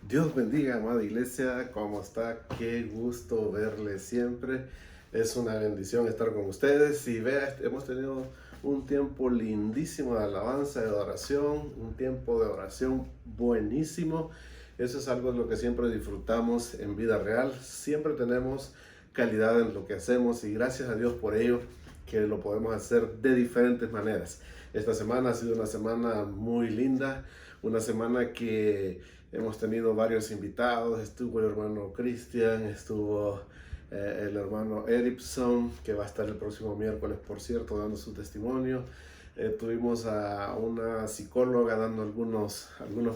Dios bendiga, amada iglesia, ¿cómo está? Qué gusto verle siempre. Es una bendición estar con ustedes y vea, hemos tenido un tiempo lindísimo de alabanza, de adoración, un tiempo de oración buenísimo. Eso es algo de lo que siempre disfrutamos en vida real. Siempre tenemos calidad en lo que hacemos y gracias a Dios por ello, que lo podemos hacer de diferentes maneras. Esta semana ha sido una semana muy linda, una semana que hemos tenido varios invitados. Estuvo el hermano Cristian, estuvo el hermano Erikson, que va a estar el próximo miércoles, por cierto, dando su testimonio. Tuvimos a una psicóloga dando algunos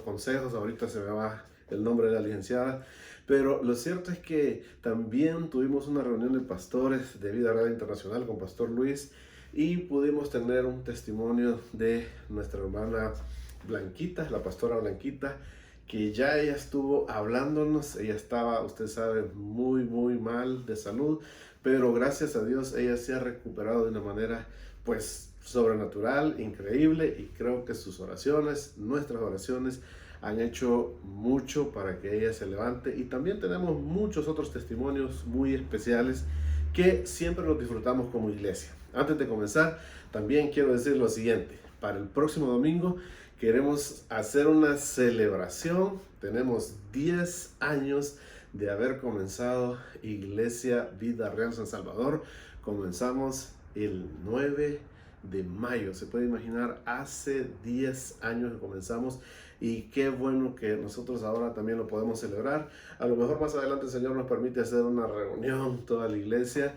consejos. Ahorita se me va el nombre de la licenciada. Pero lo cierto es que también tuvimos una reunión de pastores de Vida Real Internacional con Pastor Luis y pudimos tener un testimonio de nuestra hermana Blanquita, la pastora Blanquita, que ya ella estuvo hablándonos. Ella estaba, usted sabe, muy mal de salud, pero gracias a Dios ella se ha recuperado de una manera pues sobrenatural, increíble, y creo que sus oraciones, nuestras oraciones, han hecho mucho para que ella se levante. Y también tenemos muchos otros testimonios muy especiales que siempre los disfrutamos como iglesia. Antes de comenzar, también quiero decir lo siguiente: para el próximo domingo queremos hacer una celebración. Tenemos 10 años de haber comenzado Iglesia Vida Real San Salvador. Comenzamos el 9 de mayo. Se puede imaginar, hace 10 años que comenzamos, y qué bueno que nosotros ahora también lo podemos celebrar. A lo mejor más adelante el Señor nos permite hacer una reunión, toda la iglesia,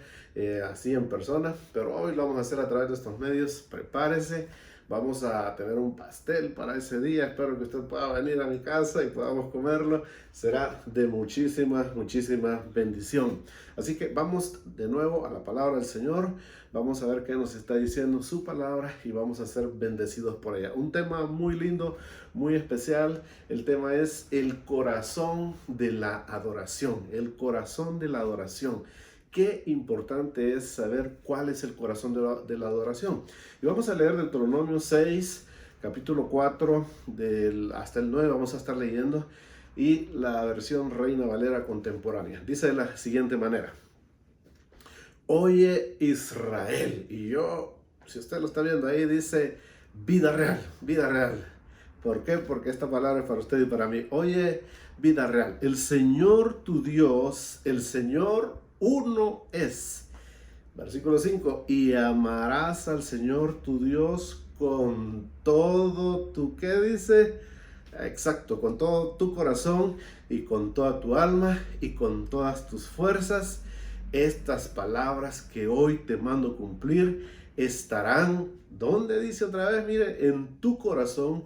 así en persona, pero hoy lo vamos a hacer a través de estos medios. Prepárese. Vamos a tener un pastel para ese día. Espero que usted pueda venir a mi casa y podamos comerlo. Será de muchísima bendición. Así que vamos de nuevo a la palabra del Señor. Vamos a ver qué nos está diciendo su palabra y vamos a ser bendecidos por ella. Un tema muy lindo, muy especial. El tema es el corazón de la adoración. El corazón de la adoración. Qué importante es saber cuál es el corazón de la adoración. Y vamos a leer Deuteronomio 6, capítulo 4, hasta el 9, vamos a estar leyendo, y la versión Reina Valera contemporánea. Dice de la siguiente manera: Oye Israel. Y yo, si usted lo está viendo ahí, dice vida real, vida real. ¿Por qué? Porque esta palabra es para usted y para mí. Oye, vida real. El Señor tu Dios, el Señor uno es. Versículo 5. Y amarás al Señor tu Dios con todo tu, ¿qué dice? Exacto, con todo tu corazón y con toda tu alma y con todas tus fuerzas. Estas palabras que hoy te mando cumplir estarán, ¿dónde dice otra vez? Mire, en tu corazón,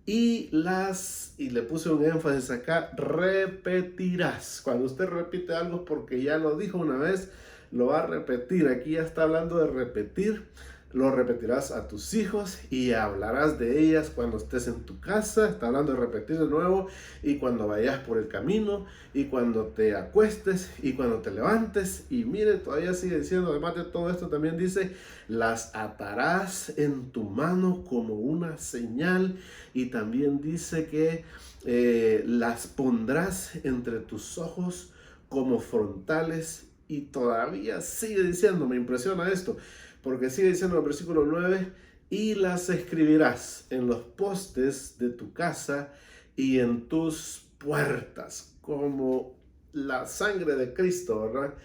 y le puse un énfasis acá, repetirás. Cuando usted repite algo porque ya lo dijo una vez, lo va a repetir. Aquí ya está hablando de repetir. Lo repetirás a tus hijos y hablarás de ellas cuando estés en tu casa. Está hablando de repetir de nuevo. Y cuando vayas por el camino, y cuando te acuestes, y cuando te levantes. Y mire, todavía sigue diciendo, además de todo esto, también dice: las atarás en tu mano como una señal. Y también dice que las pondrás entre tus ojos como frontales. Y todavía sigue diciendo, me impresiona esto, porque sigue diciendo en el versículo 9: y las escribirás en los postes de tu casa y en tus puertas, como la sangre de Cristo, ¿verdad?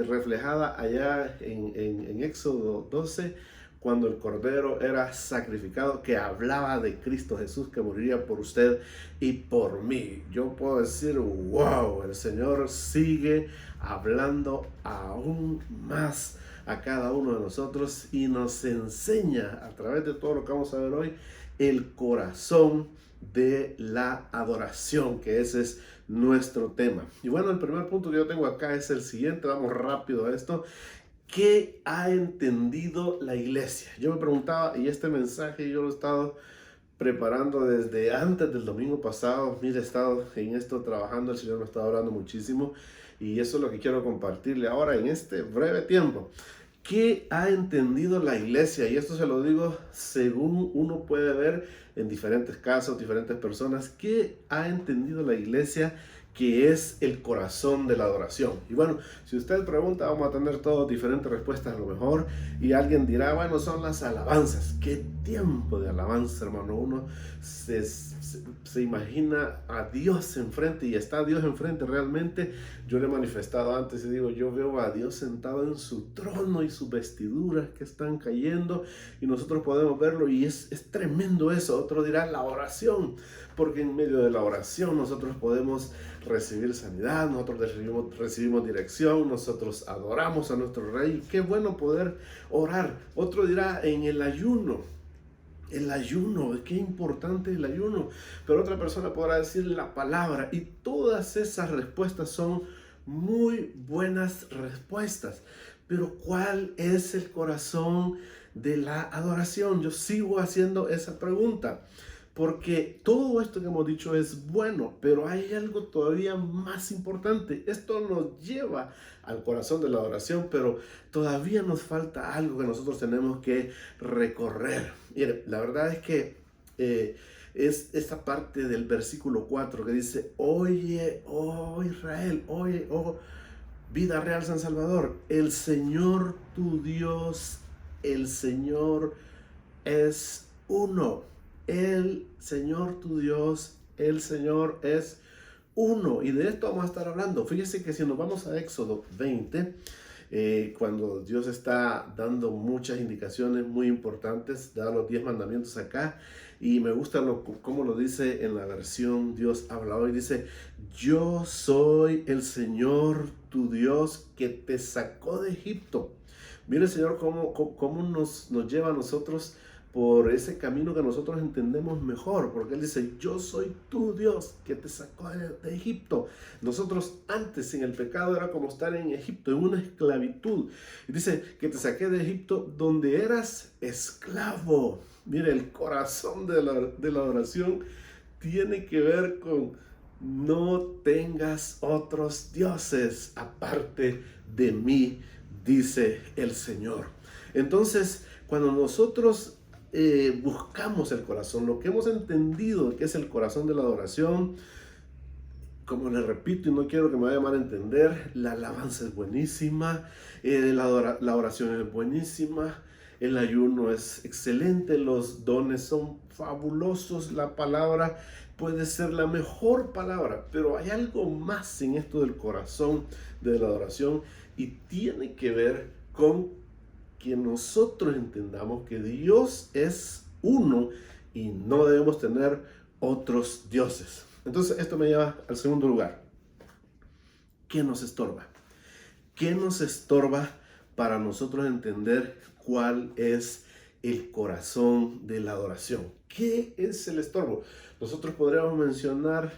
Reflejada allá en Éxodo 12, cuando el Cordero era sacrificado, que hablaba de Cristo Jesús, que moriría por usted y por mí. Yo puedo decir, wow, el Señor sigue hablando aún más a cada uno de nosotros y nos enseña a través de todo lo que vamos a ver hoy el corazón de la adoración, que ese es nuestro tema. Y bueno, el primer punto que yo tengo acá es el siguiente. Vamos rápido a esto. ¿Qué ha entendido la iglesia? Yo me preguntaba, y este mensaje yo lo he estado preparando desde antes del domingo pasado. Mire, he estado en esto trabajando, el Señor me está hablando muchísimo, y eso es lo que quiero compartirle ahora en este breve tiempo. ¿Qué ha entendido la iglesia? Y esto se lo digo según uno puede ver en diferentes casos, diferentes personas. ¿Qué ha entendido la iglesia que es el corazón de la adoración? Y bueno, si usted pregunta, vamos a tener todas diferentes respuestas a lo mejor. Y alguien dirá, bueno, son las alabanzas. ¿Qué tiempo de alabanza, hermano? Uno se imagina a Dios enfrente y está Dios enfrente realmente. Yo le he manifestado antes y digo, yo veo a Dios sentado en su trono y sus vestiduras que están cayendo y nosotros podemos verlo y es tremendo eso. Otro dirá la oración, porque en medio de la oración nosotros podemos recibir sanidad, nosotros recibimos dirección, nosotros adoramos a nuestro Rey. Qué bueno poder orar. Otro dirá en el ayuno. El ayuno, qué importante el ayuno. Pero otra persona podrá decir la palabra. Y todas esas respuestas son muy buenas respuestas. Pero ¿cuál es el corazón de la adoración? Yo sigo haciendo esa pregunta. Porque todo esto que hemos dicho es bueno, pero hay algo todavía más importante. Esto nos lleva al corazón de la adoración, pero todavía nos falta algo que nosotros tenemos que recorrer. Mire, la verdad es que es esta parte del versículo 4 que dice, oye, oh Israel, oye, oh Vida Real San Salvador, el Señor tu Dios, el Señor es uno. El Señor tu Dios, el Señor es uno. Y de esto vamos a estar hablando. Fíjese que si nos vamos a Éxodo 20, cuando Dios está dando muchas indicaciones muy importantes, da los 10 mandamientos acá, y me gusta cómo lo dice en la versión Dios habla hoy. Dice, yo soy el Señor tu Dios que te sacó de Egipto. Mire el Señor cómo nos lleva a nosotros por ese camino que nosotros entendemos mejor, porque Él dice, yo soy tu Dios que te sacó de Egipto. Nosotros antes en el pecado era como estar en Egipto, en una esclavitud. Y dice que te saqué de Egipto donde eras esclavo. Mire, el corazón de la adoración tiene que ver con no tengas otros dioses aparte de mí, dice el Señor. Entonces, cuando nosotros buscamos el corazón, lo que hemos entendido que es el corazón de la adoración, como les repito y no quiero que me vaya mal a entender, la alabanza es buenísima, la oración es buenísima, el ayuno es excelente, los dones son fabulosos, la palabra puede ser la mejor palabra, pero hay algo más en esto del corazón de la adoración y tiene que ver con que nosotros entendamos que Dios es uno y no debemos tener otros dioses. Entonces esto me lleva al segundo lugar. ¿Qué nos estorba? ¿Qué nos estorba para nosotros entender cuál es el corazón de la adoración? ¿Qué es el estorbo? Nosotros podríamos mencionar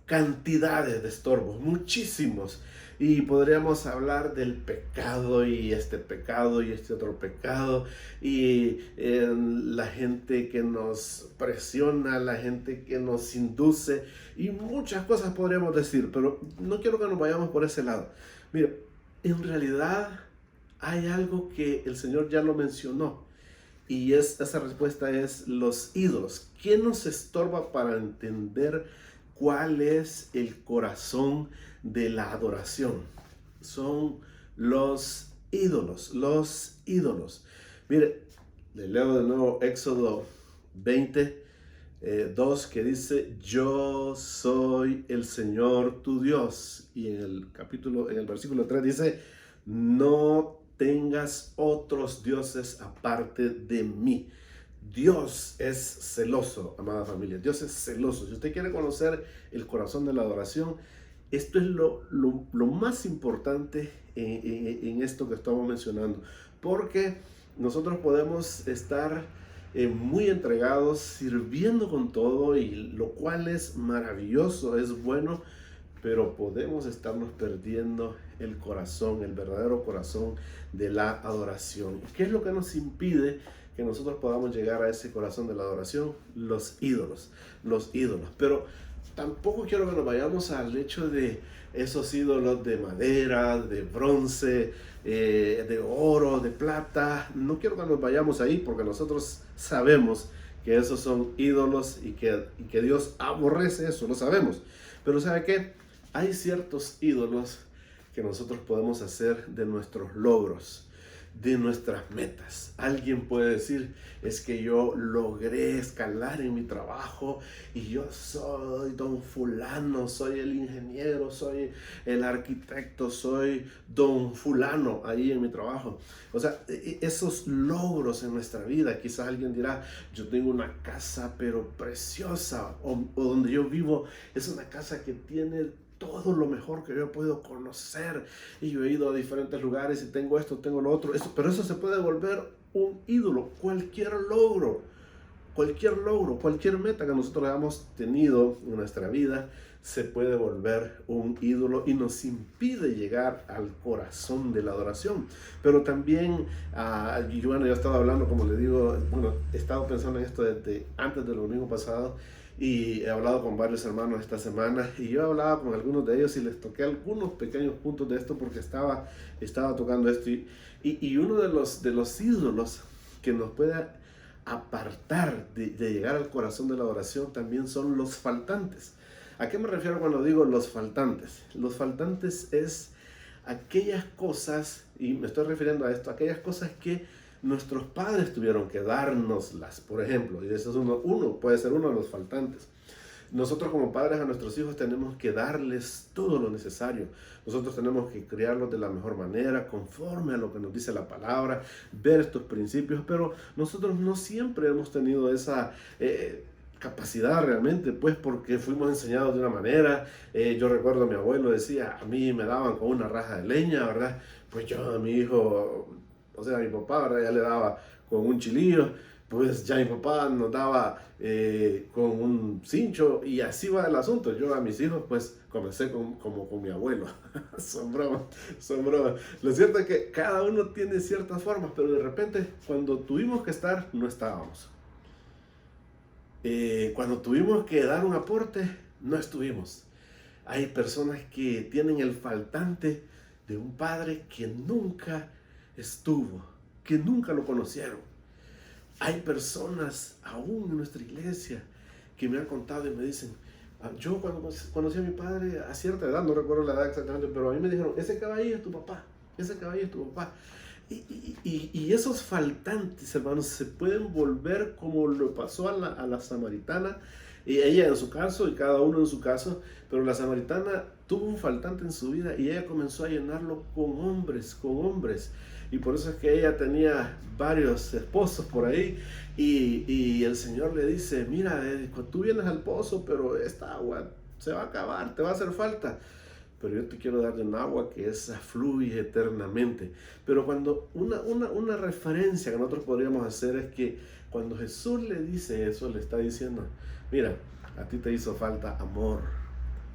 cantidades de estorbos, muchísimos. Y podríamos hablar del pecado y este otro pecado y la gente que nos presiona, la gente que nos induce y muchas cosas podríamos decir, pero no quiero que nos vayamos por ese lado. Mira, en realidad hay algo que el Señor ya lo mencionó y esa respuesta es los ídolos. ¿Qué nos estorba para entender cuál es el corazón de la adoración? Son los ídolos, los ídolos. Mire, le leo de nuevo Éxodo 20, 2, que dice, yo soy el Señor tu Dios. Y en el versículo 3 dice, no tengas otros dioses aparte de mí. Dios es celoso, amada familia. Dios es celoso. Si usted quiere conocer el corazón de la adoración, esto es lo más importante en esto que estamos mencionando. Porque nosotros podemos estar muy entregados, sirviendo con todo, y lo cual es maravilloso, es bueno, pero podemos estarnos perdiendo el corazón, el verdadero corazón de la adoración. ¿Qué es lo que nos impide que nosotros podamos llegar a ese corazón de la adoración? Los ídolos. Pero tampoco quiero que nos vayamos al hecho de esos ídolos de madera, de bronce, de oro, de plata. No quiero que nos vayamos ahí porque nosotros sabemos que esos son ídolos y que Dios aborrece eso, lo sabemos. Pero ¿sabe qué? Hay ciertos ídolos que nosotros podemos hacer de nuestros logros, de nuestras metas. Alguien puede decir, es que yo logré escalar en mi trabajo y yo soy don fulano, soy el ingeniero, soy el arquitecto, soy don fulano ahí en mi trabajo. O sea, esos logros en nuestra vida, quizás alguien dirá, yo tengo una casa pero preciosa, o donde yo vivo es una casa que tiene todo lo mejor que yo he podido conocer, y yo he ido a diferentes lugares y tengo esto, tengo lo otro, pero eso se puede volver un ídolo. Cualquier logro, cualquier meta que nosotros hayamos tenido en nuestra vida se puede volver un ídolo y nos impide llegar al corazón de la adoración. Pero también, yo estaba hablando, como le digo, he estado pensando en esto desde antes del domingo pasado, y he hablado con varios hermanos esta semana, y yo hablaba con algunos de ellos y les toqué algunos pequeños puntos de esto porque estaba tocando esto, y uno de los ídolos que nos puede apartar de llegar al corazón de la adoración también son los faltantes. ¿A qué me refiero cuando digo los faltantes? Los faltantes es aquellas cosas, y me estoy refiriendo a esto, aquellas cosas que nuestros padres tuvieron que dárnoslas, por ejemplo, y eso es puede ser uno de los faltantes. Nosotros como padres a nuestros hijos tenemos que darles todo lo necesario. Nosotros tenemos que criarlos de la mejor manera, conforme a lo que nos dice la palabra, ver estos principios, pero nosotros no siempre hemos tenido esa capacidad realmente, pues porque fuimos enseñados de una manera. Yo recuerdo a mi abuelo decía, a mí me daban con una raja de leña, ¿verdad? Pues yo a mi hijo, o sea, a mi papá, ¿verdad? Ya le daba con un chilillo, pues ya mi papá nos daba con un cincho, y así va el asunto. Yo a mis hijos pues comencé como con mi abuelo. Son bromas. Lo cierto es que cada uno tiene ciertas formas, pero de repente cuando tuvimos que estar, no estábamos. Cuando tuvimos que dar un aporte, no estuvimos. Hay personas que tienen el faltante de un padre que nunca estuvo, que nunca lo conocieron. Hay personas aún en nuestra iglesia que me han contado y me dicen, yo cuando conocí a mi padre a cierta edad, no recuerdo la edad exactamente, pero a mí me dijeron, ese caballo es tu papá, ese caballo es tu papá. Y esos faltantes, hermanos, se pueden volver como lo pasó a la samaritana, y ella en su caso y cada uno en su caso, pero la samaritana tuvo un faltante en su vida y ella comenzó a llenarlo con hombres, y por eso es que ella tenía varios esposos por ahí, y el Señor le dice, mira, tú vienes al pozo, pero esta agua se va a acabar, te va a hacer falta, pero yo te quiero dar de un agua que esa fluye eternamente. Pero cuando una referencia que nosotros podríamos hacer es que cuando Jesús le dice eso, le está diciendo, mira, a ti te hizo falta amor,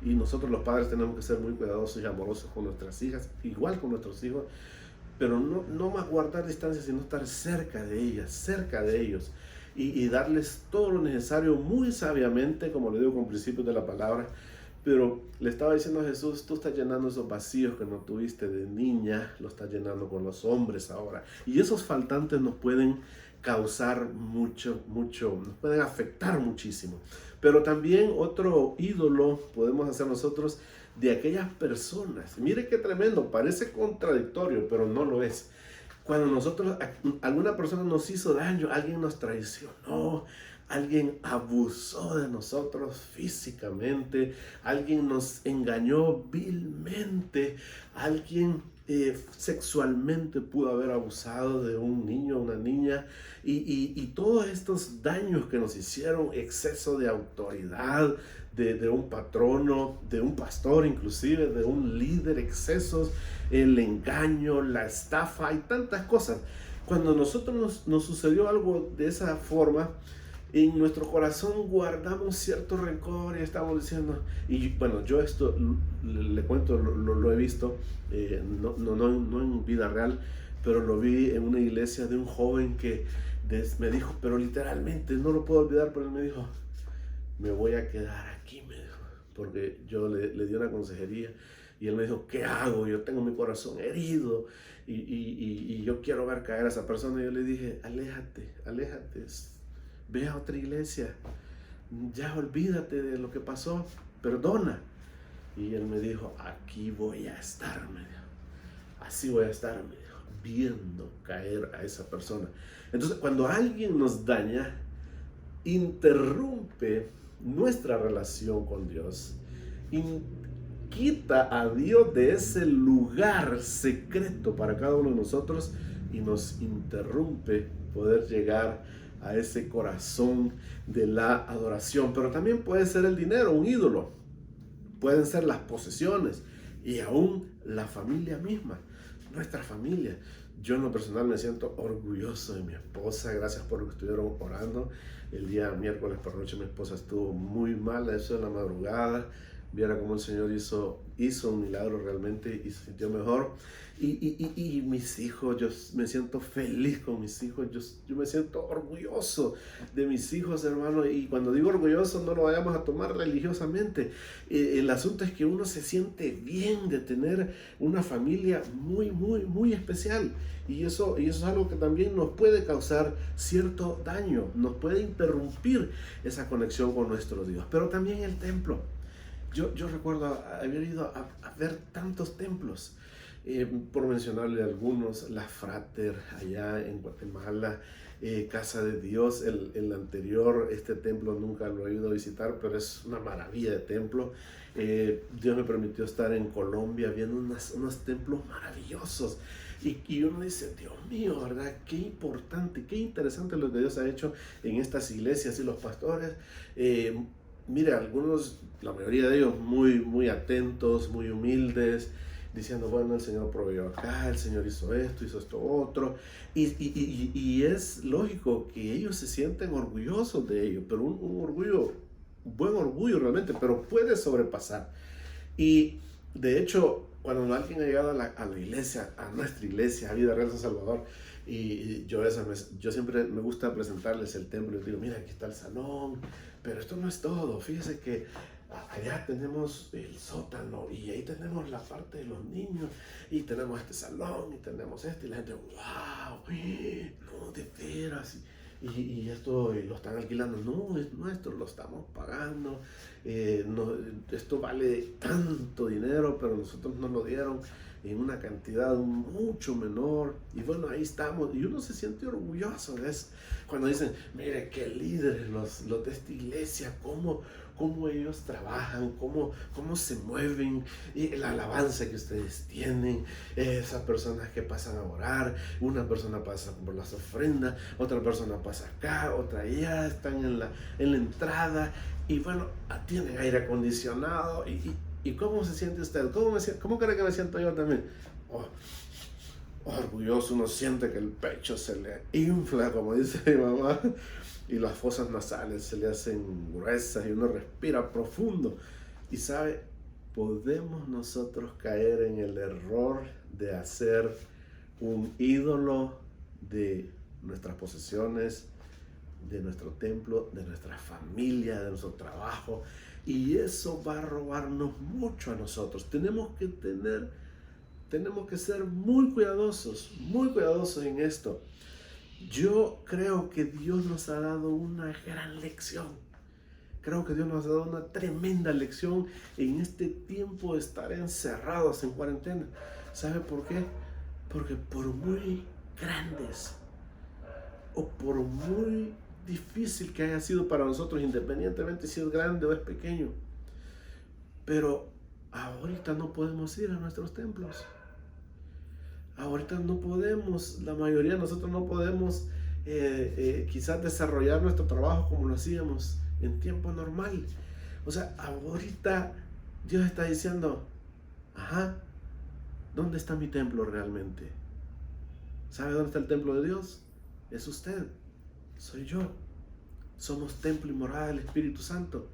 y nosotros los padres tenemos que ser muy cuidadosos y amorosos con nuestras hijas, igual con nuestros hijos, pero no más guardar distancia, sino estar cerca de ellas, cerca de ellos, y darles todo lo necesario muy sabiamente, como le digo con principios de la palabra. Pero le estaba diciendo a Jesús, tú estás llenando esos vacíos que no tuviste de niña, lo estás llenando con los hombres ahora. Y esos faltantes nos pueden causar mucho, nos pueden afectar muchísimo. Pero también otro ídolo podemos hacer nosotros de aquellas personas. Mire qué tremendo, parece contradictorio, pero no lo es. Cuando alguna persona nos hizo daño, alguien nos traicionó, alguien abusó de nosotros físicamente, alguien nos engañó vilmente, alguien sexualmente pudo haber abusado de un niño o una niña, y todos estos daños que nos hicieron, exceso de autoridad de un patrono, de un pastor, inclusive de un líder, excesos, el engaño, la estafa, hay tantas cosas. Cuando nosotros nos sucedió algo de esa forma, en nuestro corazón guardamos cierto rencor y estamos diciendo, y bueno, yo esto le cuento, lo he visto, no en vida real, pero lo vi en una iglesia de un joven que me dijo, pero literalmente no lo puedo olvidar, pero él me dijo, me voy a quedar aquí, me dijo, porque yo le di una consejería Y él me dijo, ¿qué hago? Yo tengo mi corazón herido y yo quiero ver caer a esa persona. Y yo le dije, aléjate, aléjate, ve a otra iglesia, ya olvídate de lo que pasó, perdona. Y él me dijo, aquí voy a estar, me dijo, así voy a estar, me dijo, viendo caer a esa persona. Entonces, cuando alguien nos daña, interrumpe nuestra relación con Dios, quita a Dios de ese lugar secreto para cada uno de nosotros y nos interrumpe poder llegar a ese corazón de la adoración. Pero también puede ser el dinero, un ídolo, pueden ser las posesiones y aún la familia misma, nuestra familia. Yo en lo personal me siento orgulloso de mi esposa. Gracias por lo que estuvieron orando. El día miércoles por la noche mi esposa estuvo muy mal, eso de la madrugada. Viera cómo el Señor hizo un milagro realmente y se sintió mejor. Y mis hijos, yo me siento feliz con mis hijos. Yo me siento orgulloso de mis hijos, hermano. Y cuando digo orgulloso, no lo vayamos a tomar religiosamente. El asunto es que uno se siente bien de tener una familia muy, muy, muy especial. Y eso es algo que también nos puede causar cierto daño. Nos puede interrumpir esa conexión con nuestro Dios. Pero también el templo. Yo recuerdo haber ido a ver tantos templos, por mencionarle algunos, la Frater allá en Guatemala, Casa de Dios, el anterior, este templo nunca lo he ido a visitar, pero es una maravilla de templo. Dios me permitió estar en Colombia viendo unos templos maravillosos. Y uno dice, Dios mío, ¿verdad? Qué importante, qué interesante lo que Dios ha hecho en estas iglesias y los pastores. Mire, algunos, la mayoría de ellos muy, muy atentos, muy humildes, diciendo, bueno, el Señor proveyó acá, el Señor hizo esto otro. Y es lógico que ellos se sienten orgullosos de ello, pero un orgullo, un buen orgullo realmente, pero puede sobrepasar. Y de hecho, cuando alguien ha llegado a la iglesia, a nuestra iglesia, a Vida Real San Salvador, y yo siempre me gusta presentarles el templo y digo, mira, aquí está el salón, pero esto no es todo. Fíjese que allá tenemos el sótano y ahí tenemos la parte de los niños y tenemos este salón y tenemos y la gente, wow, no, de veras. Y esto lo están alquilando, no, es nuestro, lo estamos pagando, no, esto vale tanto dinero, pero nosotros nos lo dieron en una cantidad mucho menor, y bueno, ahí estamos, y uno se siente orgulloso de eso, cuando dicen, mire, qué líderes los de esta iglesia, cómo ellos trabajan, cómo se mueven, y la alabanza que ustedes tienen, esas personas que pasan a orar, una persona pasa por las ofrendas, otra persona pasa acá, otra allá, están en la entrada, y bueno, tienen aire acondicionado, ¿y cómo se siente usted? ¿Cómo cree que me siento yo también? Orgulloso, uno siente que el pecho se le infla, como dice mi mamá, y las fosas nasales se le hacen gruesas y uno respira profundo. Y sabe, podemos nosotros caer en el error de hacer un ídolo de nuestras posesiones, de nuestro templo, de nuestra familia, de nuestro trabajo, y eso va a robarnos mucho a nosotros. Tenemos que ser muy cuidadosos en esto. Yo creo que Dios nos ha dado una gran lección. Creo que Dios nos ha dado una tremenda lección en este tiempo de estar encerrados en cuarentena. ¿Sabe por qué? Porque por muy grandes o por muy difícil que haya sido para nosotros, independientemente si es grande o es pequeño, pero ahorita no podemos ir a nuestros templos. Ahorita no podemos, la mayoría de nosotros no podemos quizás desarrollar nuestro trabajo como lo hacíamos en tiempo normal. O sea, ahorita Dios está diciendo, ¿dónde está mi templo realmente? ¿Sabe dónde está el templo de Dios? Es usted, soy yo. Somos templo y morada del Espíritu Santo.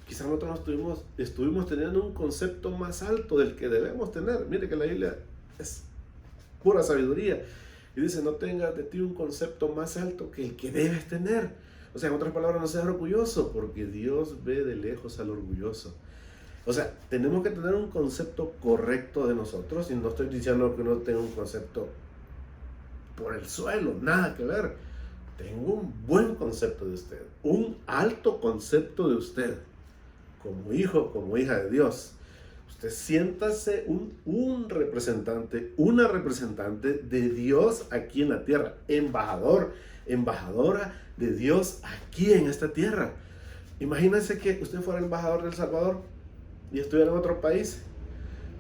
Quizás nosotros estuvimos teniendo un concepto más alto del que debemos tener. Mire que la Biblia es pura sabiduría y dice, no tengas de ti un concepto más alto que el que debes tener. O sea, en otras palabras, no seas orgulloso, porque Dios ve de lejos al orgulloso. O sea, tenemos que tener un concepto correcto de nosotros, y no estoy diciendo que uno tenga un concepto por el suelo, nada que ver. Tengo un buen concepto de usted, un alto concepto de usted, como hijo, como hija de Dios. Usted siéntase un representante, una representante de Dios aquí en la tierra, embajador, embajadora de Dios aquí en esta tierra. Imagínese que usted fuera embajador de El Salvador y estuviera en otro país,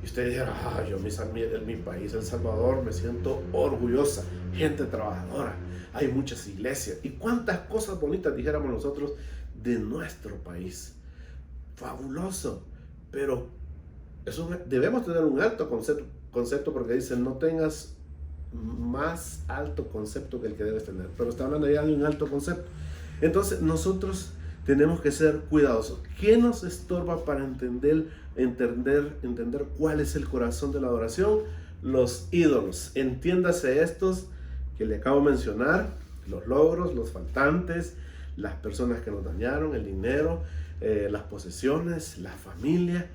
y usted dijera, yo en mi país, El Salvador, me siento orgullosa, gente trabajadora, hay muchas iglesias, y cuántas cosas bonitas dijéramos nosotros de nuestro país. Fabuloso, pero debemos tener un alto concepto, porque dice, no tengas más alto concepto que el que debes tener, pero está hablando ya de un alto concepto. Entonces nosotros tenemos que ser cuidadosos. ¿Qué nos estorba para entender cuál es el corazón de la adoración? Los ídolos. Entiéndase estos que le acabo de mencionar: los logros, los faltantes, las personas que nos dañaron, el dinero, las posesiones, la familia.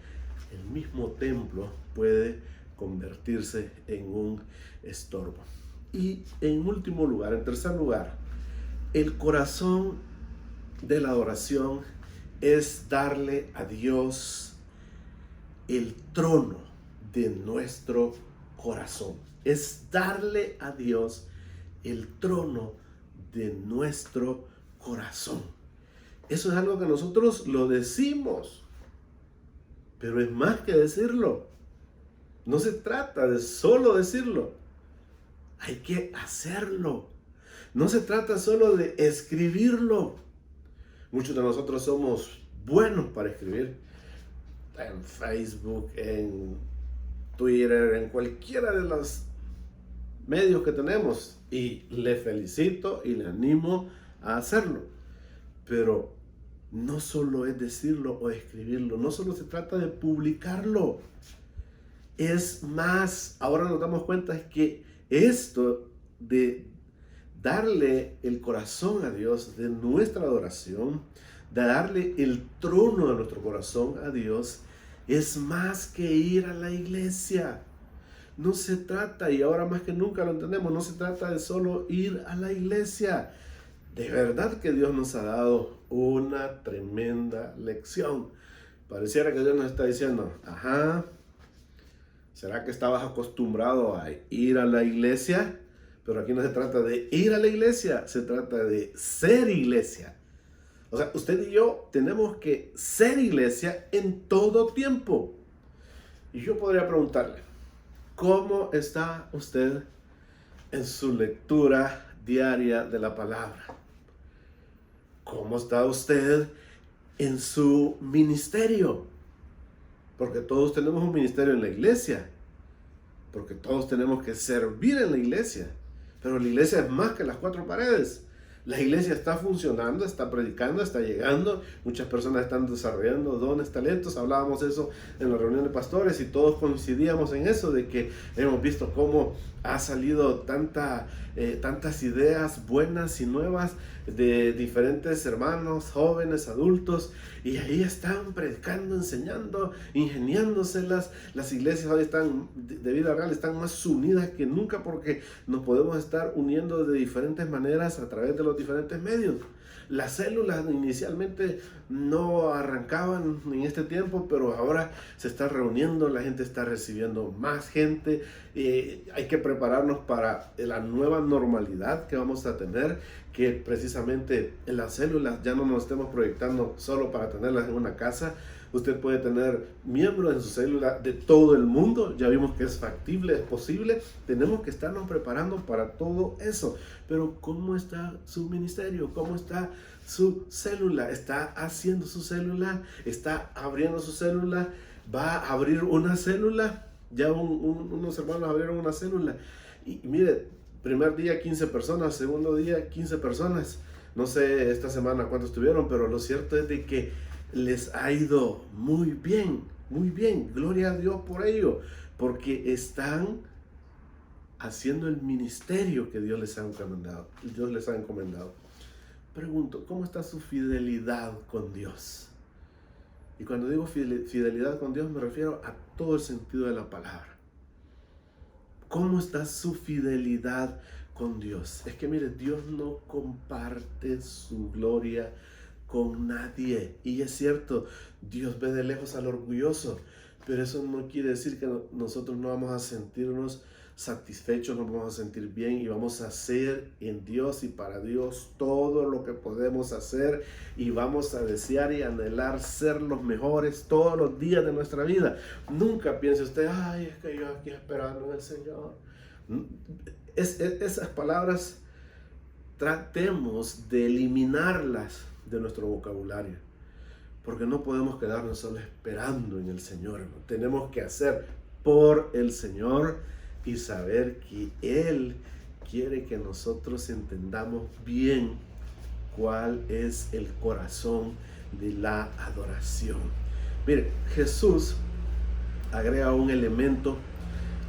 El mismo templo puede convertirse en un estorbo. Y en último lugar, en tercer lugar, el corazón de la adoración es darle a Dios el trono de nuestro corazón. Es darle a Dios el trono de nuestro corazón. Eso es algo que nosotros lo decimos, pero es más que decirlo. No se trata de solo decirlo, hay que hacerlo. No se trata solo de escribirlo. Muchos de nosotros somos buenos para escribir en Facebook, en Twitter, en cualquiera de los medios que tenemos, y le felicito y le animo a hacerlo. Pero no solo es decirlo o escribirlo, no solo se trata de publicarlo. Es más, ahora nos damos cuenta que esto de darle el corazón a Dios, de nuestra adoración, de darle el trono de nuestro corazón a Dios, es más que ir a la iglesia. No se trata, y ahora más que nunca lo entendemos, no se trata de solo ir a la iglesia. De verdad que Dios nos ha dado una tremenda lección. Pareciera que Dios nos está diciendo, ¿será que estabas acostumbrado a ir a la iglesia? Pero aquí no se trata de ir a la iglesia, se trata de ser iglesia. O sea, usted y yo tenemos que ser iglesia en todo tiempo. Y yo podría preguntarle, ¿cómo está usted en su lectura diaria de la palabra? ¿Cómo está usted en su ministerio? Porque todos tenemos un ministerio en la iglesia. Porque todos tenemos que servir en la iglesia. Pero la iglesia es más que las cuatro paredes. La iglesia está funcionando, está predicando, está llegando. Muchas personas están desarrollando dones, talentos. Hablábamos eso en la reunión de pastores y todos coincidíamos en eso, de que hemos visto cómo ha salido tantas ideas buenas y nuevas de diferentes hermanos, jóvenes, adultos, y ahí están predicando, enseñando, ingeniándoselas. Las iglesias hoy están, de vida real, están más unidas que nunca, porque nos podemos estar uniendo de diferentes maneras a través de los diferentes medios. Las células inicialmente no arrancaban en este tiempo, pero ahora se está reuniendo, la gente está recibiendo más gente. Hay que prepararnos para la nueva normalidad que vamos a tener, que precisamente en las células ya no nos estemos proyectando solo para tenerlas en una casa. Usted puede tener miembros en su célula de todo el mundo. Ya vimos que es factible, es posible. Tenemos que estarnos preparando para todo eso. Pero ¿cómo está su ministerio? ¿Cómo está su célula? ¿Está haciendo su célula? ¿Está abriendo su célula? ¿Va a abrir una célula? Ya unos hermanos abrieron una célula. Y mire, primer día 15 personas, segundo día 15 personas. No sé esta semana cuántos estuvieron, pero lo cierto es de que les ha ido muy bien, muy bien. Gloria a Dios por ello, porque están haciendo el ministerio que Dios les ha encomendado. Pregunto, ¿cómo está su fidelidad con Dios? Y cuando digo fidelidad con Dios me refiero a todo el sentido de la palabra. ¿Cómo está su fidelidad con Dios? Es que mire, Dios no comparte su gloria con nadie. Y es cierto, Dios ve de lejos al orgulloso, pero eso no quiere decir que nosotros no vamos a sentirnos satisfechos, nos vamos a sentir bien y vamos a hacer en Dios y para Dios todo lo que podemos hacer y vamos a desear y anhelar ser los mejores todos los días de nuestra vida. Nunca piense usted, ay, es que yo aquí esperando en el Señor. Esas palabras tratemos de eliminarlas de nuestro vocabulario, porque no podemos quedarnos solo esperando en el Señor. Tenemos que hacer por el Señor y saber que Él quiere que nosotros entendamos bien cuál es el corazón de la adoración. Mire, Jesús agrega un elemento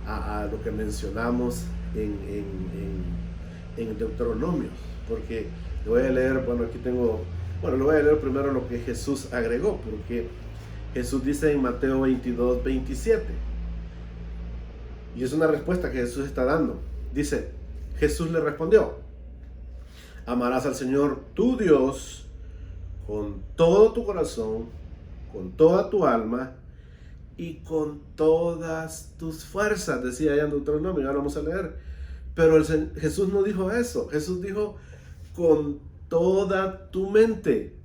a lo que mencionamos en Deuteronomio, porque le voy a leer, le voy a leer primero lo que Jesús agregó, porque Jesús dice en Mateo 22, 27, y es una respuesta que Jesús está dando. Dice, Jesús le respondió, amarás al Señor tu Dios con todo tu corazón, con toda tu alma y con todas tus fuerzas, decía allá en Deuteronomio. Ahora vamos a leer. Pero Jesús no dijo eso. Jesús dijo con toda tu mente,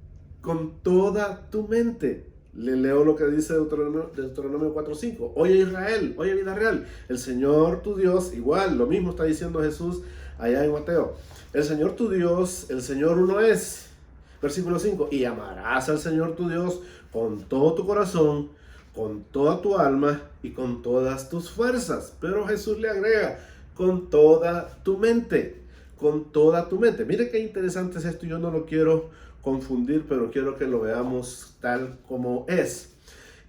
con toda tu mente. Le leo lo que dice Deuteronomio 4:5. Oye Israel, oye vida real, el Señor tu Dios, igual, lo mismo está diciendo Jesús allá en Mateo. El Señor tu Dios, el Señor uno es. Versículo 5. Y amarás al Señor tu Dios con todo tu corazón, con toda tu alma y con todas tus fuerzas. Pero Jesús le agrega, con toda tu mente, con toda tu mente. Mire qué interesante es esto, yo no lo quiero confundir, pero quiero que lo veamos tal como es.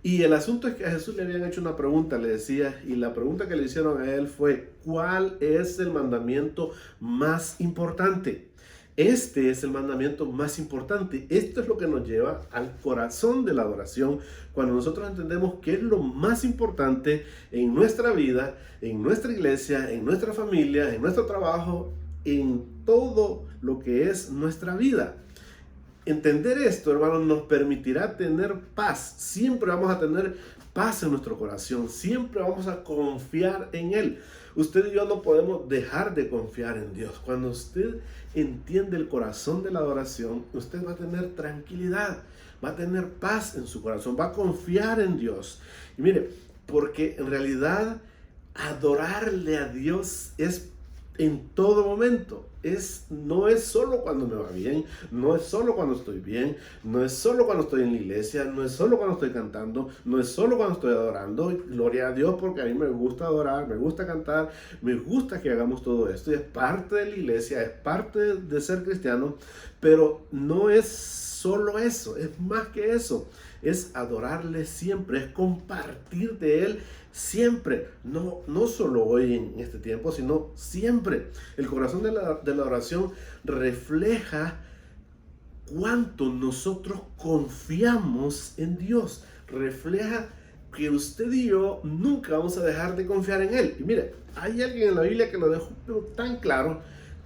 Y el asunto es que a Jesús le habían hecho una pregunta, le decía, y la pregunta que le hicieron a él fue, ¿cuál es el mandamiento más importante? Este es el mandamiento más importante. Esto es lo que nos lleva al corazón de la adoración, cuando nosotros entendemos qué es lo más importante en nuestra vida, en nuestra iglesia, en nuestra familia, en nuestro trabajo, en todo lo que es nuestra vida. Entender esto, hermanos, nos permitirá tener paz. Siempre vamos a tener paz en nuestro corazón. Siempre vamos a confiar en Él. Usted y yo no podemos dejar de confiar en Dios. Cuando usted entiende el corazón de la adoración, usted va a tener tranquilidad, va a tener paz en su corazón, va a confiar en Dios. Y mire, porque en realidad adorarle a Dios es en todo momento. No es solo cuando me va bien, no es solo cuando estoy bien, no es solo cuando estoy en la iglesia, no es solo cuando estoy cantando, no es solo cuando estoy adorando. Gloria a Dios, porque a mí me gusta adorar, me gusta cantar, me gusta que hagamos todo esto y es parte de la iglesia, es parte de ser cristiano, pero no es solo eso, es más que eso. Es adorarle siempre, es compartir de Él siempre, no solo hoy en este tiempo, sino siempre. El corazón de la oración refleja cuánto nosotros confiamos en Dios, refleja que usted y yo nunca vamos a dejar de confiar en Él. Y mire, hay alguien en la Biblia que lo dejó tan claro,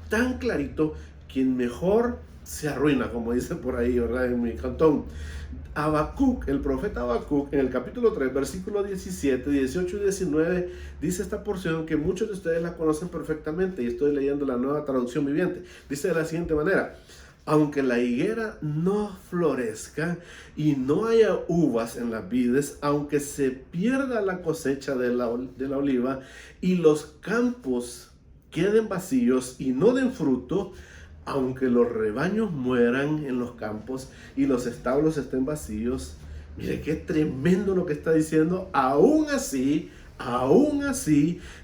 tan clarito, quien mejor se arruina, como dice por ahí, ¿verdad? En mi cantón. Habacuc, el profeta Habacuc, en el capítulo 3, versículos 17, 18 y 19, dice esta porción que muchos de ustedes la conocen perfectamente, y estoy leyendo la Nueva Traducción Viviente. Dice de la siguiente manera: aunque la higuera no florezca y no haya uvas en las vides, aunque se pierda la cosecha de la oliva y los campos queden vacíos y no den fruto, aunque los rebaños mueran en los campos y los establos estén vacíos. Mire qué tremendo lo que está diciendo. Aún así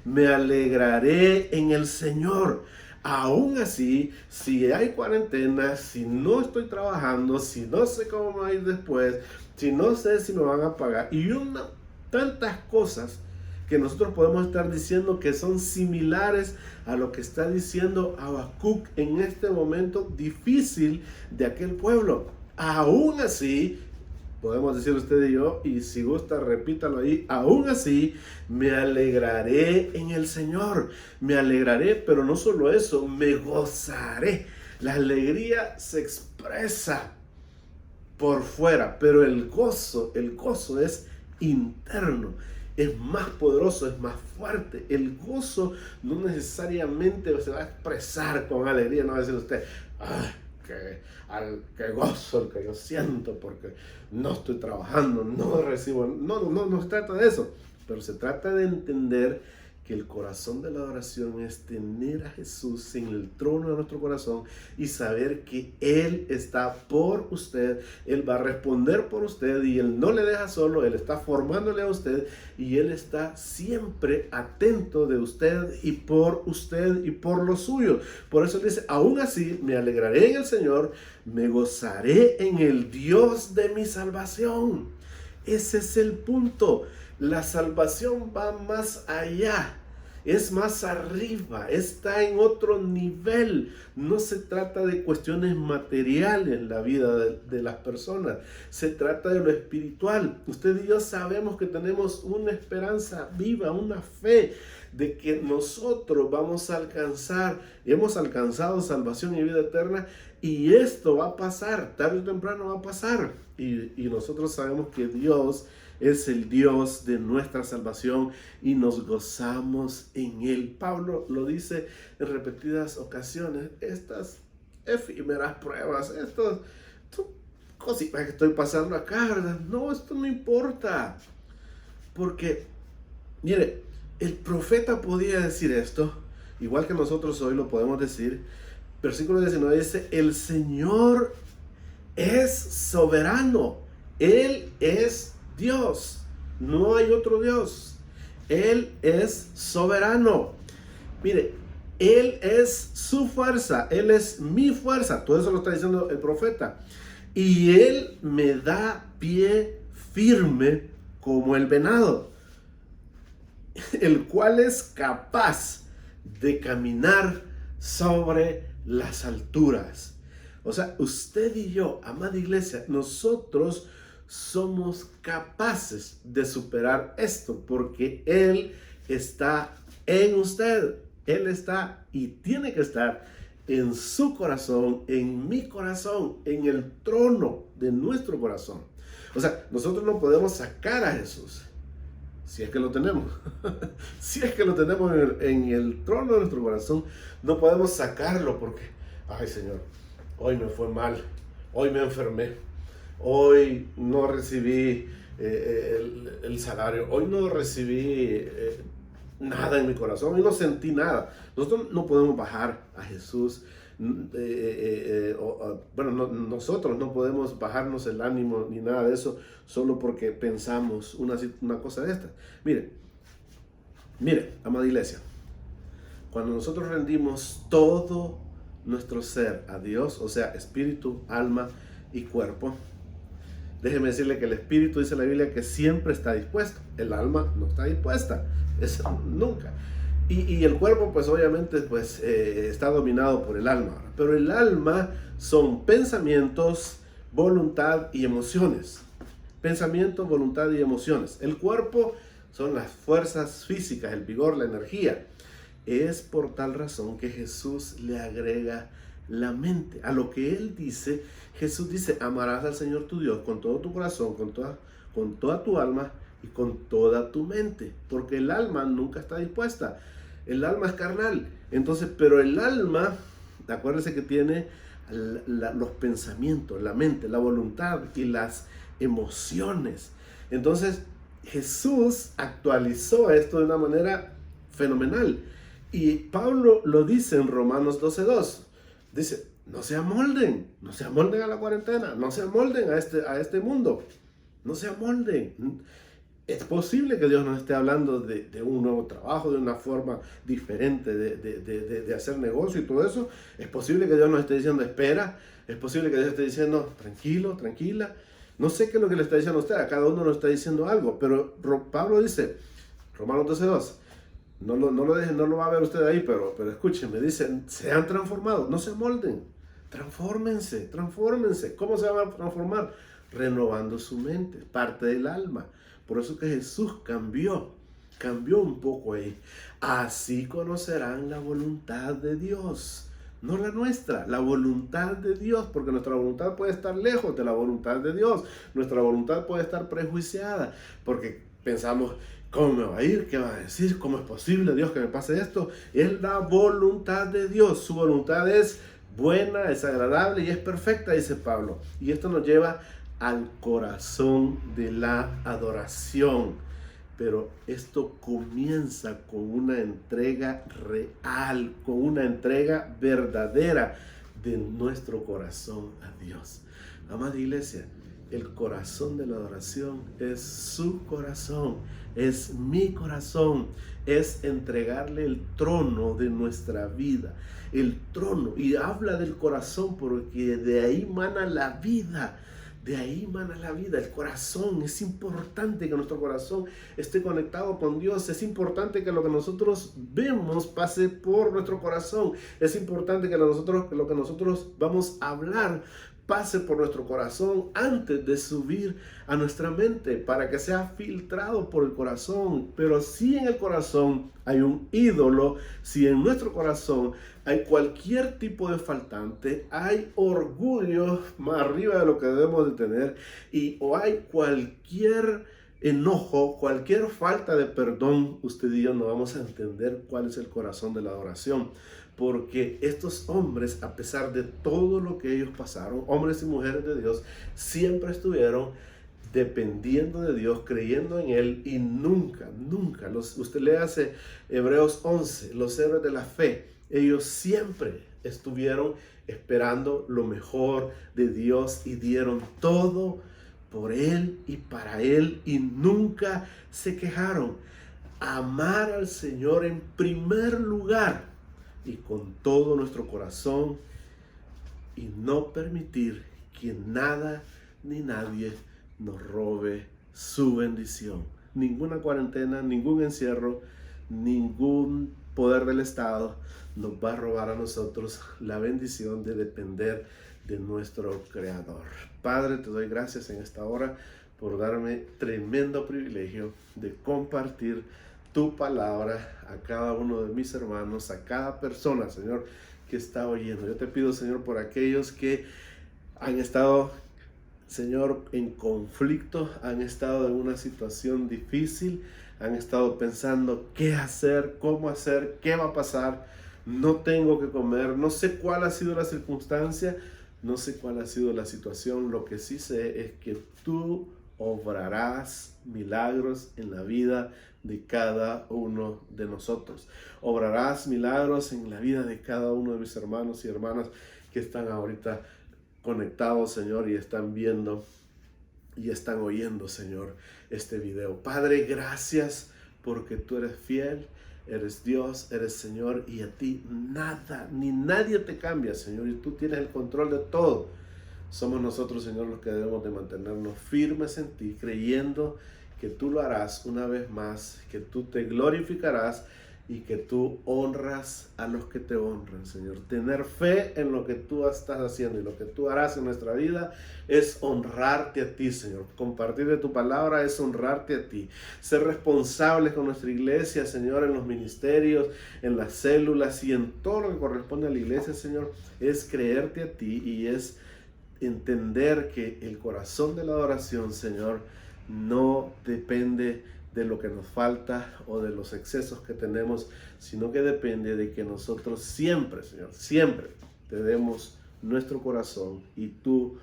me alegraré en el Señor. Aún así, si hay cuarentena, si no estoy trabajando, si no sé cómo me va a ir después, si no sé si me van a pagar, y tantas cosas que nosotros podemos estar diciendo que son similares a lo que está diciendo Habacuc en este momento difícil de aquel pueblo. Aún así, Podemos decir usted y yo, y si gusta, repítalo ahí. Aún así, me alegraré en el Señor. Me alegraré, pero no solo eso, me gozaré. La alegría se expresa por fuera, pero el gozo es interno. Es más poderoso, es más fuerte. El gozo no necesariamente se va a expresar con alegría. No va a decir usted, ¡ay, qué gozo el que yo siento porque no estoy trabajando, no recibo! No se trata de eso. Pero se trata de entender que el corazón de la adoración es tener a Jesús en el trono de nuestro corazón y saber que Él está por usted, Él va a responder por usted y Él no le deja solo, Él está formándole a usted y Él está siempre atento de usted y por lo suyo. Por eso Él dice, aún así me alegraré en el Señor, me gozaré en el Dios de mi salvación. Ese es el punto. La salvación va más allá, es más arriba, está en otro nivel. No se trata de cuestiones materiales en la vida de las personas, se trata de lo espiritual. Usted y yo sabemos que tenemos una esperanza viva, una fe de que nosotros vamos a alcanzar, hemos alcanzado salvación y vida eterna, y esto va a pasar, tarde o temprano va a pasar, y nosotros sabemos que Dios es el Dios de nuestra salvación y nos gozamos en Él. Pablo lo dice en repetidas ocasiones, estas efímeras pruebas, estas cositas que estoy pasando acá, ¿verdad? No, esto no importa, porque, mire, el profeta podía decir esto, igual que nosotros hoy lo podemos decir. Versículo 19 dice, el Señor es soberano, Él es Dios, no hay otro Dios. Él es soberano. Mire, Él es su fuerza, Él es mi fuerza. Todo eso lo está diciendo el profeta. Y Él me da pie firme como el venado, el cual es capaz de caminar sobre las alturas. O sea, usted y yo, amada iglesia, nosotros somos capaces de superar esto porque Él está en usted. Él está y tiene que estar en su corazón, en mi corazón, en el trono de nuestro corazón. O sea, nosotros no podemos sacar a Jesús, si es que lo tenemos. Si es que lo tenemos en el trono de nuestro corazón, no podemos sacarlo porque, ay Señor, hoy me fue mal, hoy me enfermé, hoy no recibí el salario, hoy no recibí nada en mi corazón, hoy no sentí nada. Nosotros no podemos bajar a Jesús. Nosotros no podemos bajarnos el ánimo ni nada de eso solo porque pensamos una cosa de esta. Mire, amada iglesia, cuando nosotros rendimos todo nuestro ser a Dios, o sea, espíritu, alma y cuerpo, déjeme decirle que el espíritu, dice la Biblia, que siempre está dispuesto. El alma no está dispuesta, eso nunca. Y el cuerpo, pues obviamente, está dominado por el alma. Pero el alma son pensamientos, voluntad y emociones. Pensamientos, voluntad y emociones. El cuerpo son las fuerzas físicas, el vigor, la energía. Es por tal razón que Jesús le agrega la mente. A lo que Él dice, Jesús dice, amarás al Señor tu Dios con todo tu corazón, con toda tu alma y con toda tu mente. Porque el alma nunca está dispuesta. El alma es carnal. Entonces, pero el alma, acuérdense que tiene los pensamientos, la mente, la voluntad y las emociones. Entonces, Jesús actualizó esto de una manera fenomenal. Y Pablo lo dice en Romanos 12:2. Dice, no se amolden a la cuarentena, no se amolden a este mundo, no se amolden. Es posible que Dios nos esté hablando de un nuevo trabajo, de una forma diferente de hacer negocio y todo eso. Es posible que Dios nos esté diciendo espera, es posible que Dios esté diciendo tranquilo, tranquila. No sé qué es lo que le está diciendo a usted, a cada uno nos está diciendo algo, pero Pablo dice, Romanos 12:2, no lo va a ver usted ahí, pero escúcheme, dice, sean transformados, no se molden, transfórmense. ¿Cómo se van a transformar? renovando su mente, parte del alma. Por eso que Jesús cambió un poco ahí. Así conocerán la voluntad de Dios. No la nuestra, la voluntad de Dios, porque nuestra voluntad puede estar lejos de la voluntad de Dios. Nuestra voluntad puede estar prejuiciada, porque pensamos, ¿cómo me va a ir? ¿Qué va a decir? ¿Cómo es posible, Dios, que me pase esto? Es la voluntad de Dios. Su voluntad es buena, es agradable y es perfecta, dice Pablo. Y esto nos lleva al corazón de la adoración. Pero esto comienza con una entrega real, con una entrega verdadera de nuestro corazón a Dios. Amada iglesia, el corazón de la adoración es su corazón, es mi corazón, es entregarle el trono de nuestra vida, el trono. Y habla del corazón porque de ahí mana la vida. De ahí mana la vida, el corazón. Es importante que nuestro corazón esté conectado con Dios. Es importante que lo que nosotros vemos pase por nuestro corazón. Es importante que lo que nosotros vamos a hablar pase por nuestro corazón antes de subir a nuestra mente, para que sea filtrado por el corazón. Pero si en el corazón hay un ídolo, si en nuestro corazón hay cualquier tipo de faltante, hay orgullo más arriba de lo que debemos de tener, o hay cualquier enojo, cualquier falta de perdón, usted y yo no vamos a entender cuál es el corazón de la adoración. Porque estos hombres, a pesar de todo lo que ellos pasaron, hombres y mujeres de Dios, siempre estuvieron dependiendo de Dios, creyendo en Él, y nunca, usted le hace Hebreos 11, los héroes de la fe, ellos siempre estuvieron esperando lo mejor de Dios y dieron todo por Él y para Él, y nunca se quejaron. Amar al Señor en primer lugar y con todo nuestro corazón, y no permitir que nada ni nadie nos robe su bendición. Ninguna cuarentena, ningún encierro, ningún poder del Estado nos va a robar a nosotros la bendición de depender de nuestro Creador. Padre, te doy gracias en esta hora por darme tremendo privilegio de compartir tu palabra a cada uno de mis hermanos, a cada persona, Señor, que está oyendo. Yo te pido, Señor, por aquellos que han estado, Señor, en conflicto, han estado en una situación difícil, han estado pensando qué hacer, cómo hacer, qué va a pasar, no tengo que comer, no sé cuál ha sido la circunstancia, no sé cuál ha sido la situación. Lo que sí sé es que tú obrarás milagros en la vida de cada uno de nosotros. Obrarás milagros en la vida de cada uno de mis hermanos y hermanas que están ahorita conectados, Señor, y están viendo y están oyendo, Señor, este video. Padre, gracias porque tú eres fiel, eres Dios, eres Señor, y a ti nada ni nadie te cambia, Señor, y tú tienes el control de todo. Somos nosotros, Señor, los que debemos de mantenernos firmes en ti, creyendo que tú lo harás una vez más, que tú te glorificarás y que tú honras a los que te honran, Señor. Tener fe en lo que tú estás haciendo y lo que tú harás en nuestra vida es honrarte a ti, Señor. Compartir de tu palabra es honrarte a ti. Ser responsables con nuestra iglesia, Señor, en los ministerios, en las células y en todo lo que corresponde a la iglesia, Señor, es creerte a ti y es entender que el corazón de la adoración, Señor, no depende de lo que nos falta o de los excesos que tenemos, sino que depende de que nosotros siempre, Señor, siempre te demos nuestro corazón y tú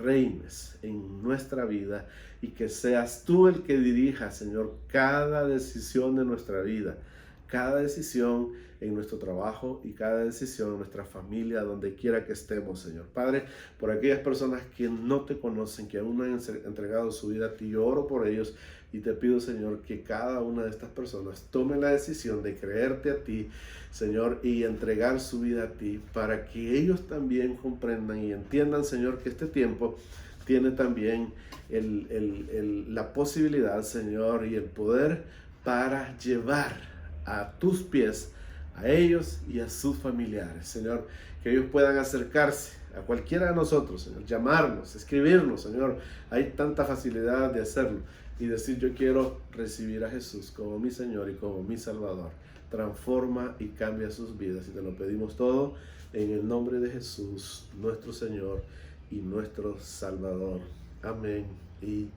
reines en nuestra vida, y que seas tú el que dirija, Señor, cada decisión de nuestra vida, cada decisión en nuestro trabajo y cada decisión en nuestra familia, donde quiera que estemos, Señor. Padre, por aquellas personas que no te conocen, que aún no han entregado su vida a ti, yo oro por ellos y te pido, Señor, que cada una de estas personas tome la decisión de creerte a ti, Señor, y entregar su vida a ti, para que ellos también comprendan y entiendan, Señor, que este tiempo tiene también la posibilidad, Señor, y el poder para llevar a tus pies a ellos y a sus familiares, Señor, que ellos puedan acercarse a cualquiera de nosotros, Señor, llamarnos, escribirnos, Señor. Hay tanta facilidad de hacerlo y decir: yo quiero recibir a Jesús como mi Señor y como mi Salvador. Transforma y cambia sus vidas, y te lo pedimos todo en el nombre de Jesús, nuestro Señor y nuestro Salvador. Amén y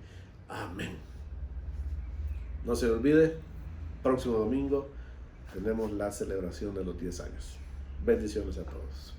amén. No se olvide, próximo domingo tenemos la celebración de los 10 años. Bendiciones a todos.